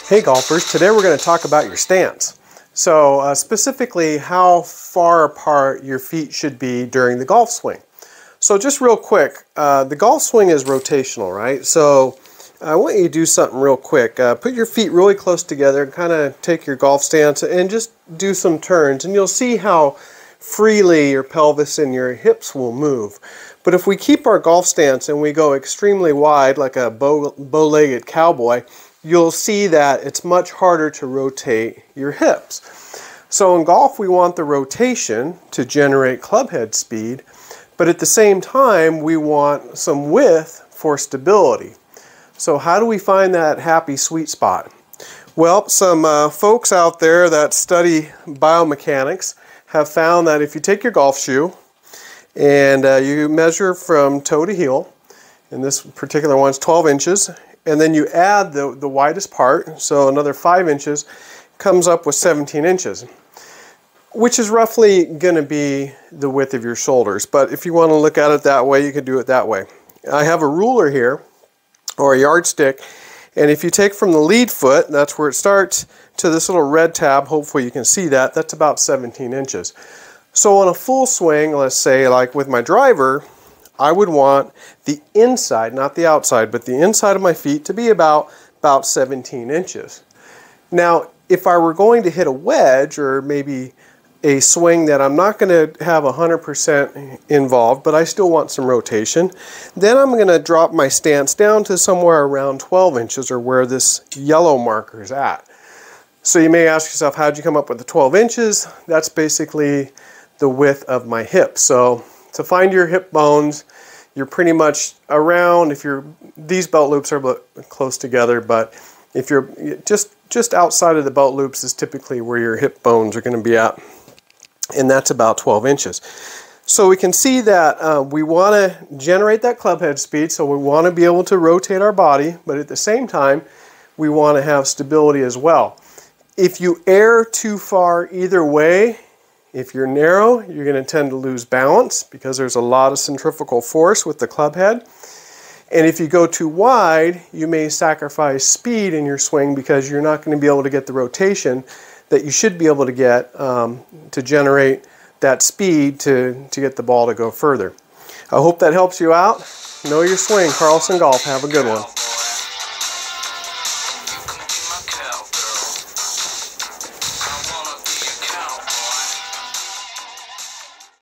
Hey golfers, today we're going to talk about your stance. So specifically how far apart your feet should be during the golf swing. So just real quick, the golf swing is rotational, right? So I want you to do something real quick. Put your feet really close together and kind of take your golf stance and just do some turns, and you'll see how freely your pelvis and your hips will move. But if we keep our golf stance and we go extremely wide like a bow-legged cowboy, you'll see that it's much harder to rotate your hips. So in golf we want the rotation to generate club head speed, but at the same time we want some width for stability. So how do we find that happy sweet spot? Well, some folks out there that study biomechanics have found that if you take your golf shoe and you measure from toe to heel, and this particular one's 12 inches, and then you add the widest part, so another 5 inches, comes up with 17 inches, which is roughly going to be the width of your shoulders. But if you want to look at it that way, you can do it that way. I have a ruler here, or a yardstick, and if you take from the lead foot, that's where it starts, to this little red tab, hopefully you can see that, that's about 17 inches. So on a full swing, let's say like with my driver, I would want the inside, not the outside, but the inside of my feet to be about 17 inches. Now, if I were going to hit a wedge, or maybe a swing that I'm not going to have 100% involved, but I still want some rotation, then I'm going to drop my stance down to somewhere around 12 inches, or where this yellow marker is at. So you may ask yourself, how'd you come up with the 12 inches? That's basically the width of my hip. So to find your hip bones, you're pretty much around, these belt loops are close together, but if you're just outside of the belt loops is typically where your hip bones are going to be at, and that's about 12 inches. So we can see that we want to generate that club head speed, so we want to be able to rotate our body, but at the same time we want to have stability as well. If you err too far either way, if you're narrow, you're going to tend to lose balance because there's a lot of centrifugal force with the club head. And if you go too wide, you may sacrifice speed in your swing because you're not going to be able to get the rotation that you should be able to get to generate that speed to get the ball to go further. I hope that helps you out. Know your swing. Carlson Golf. Have a good one.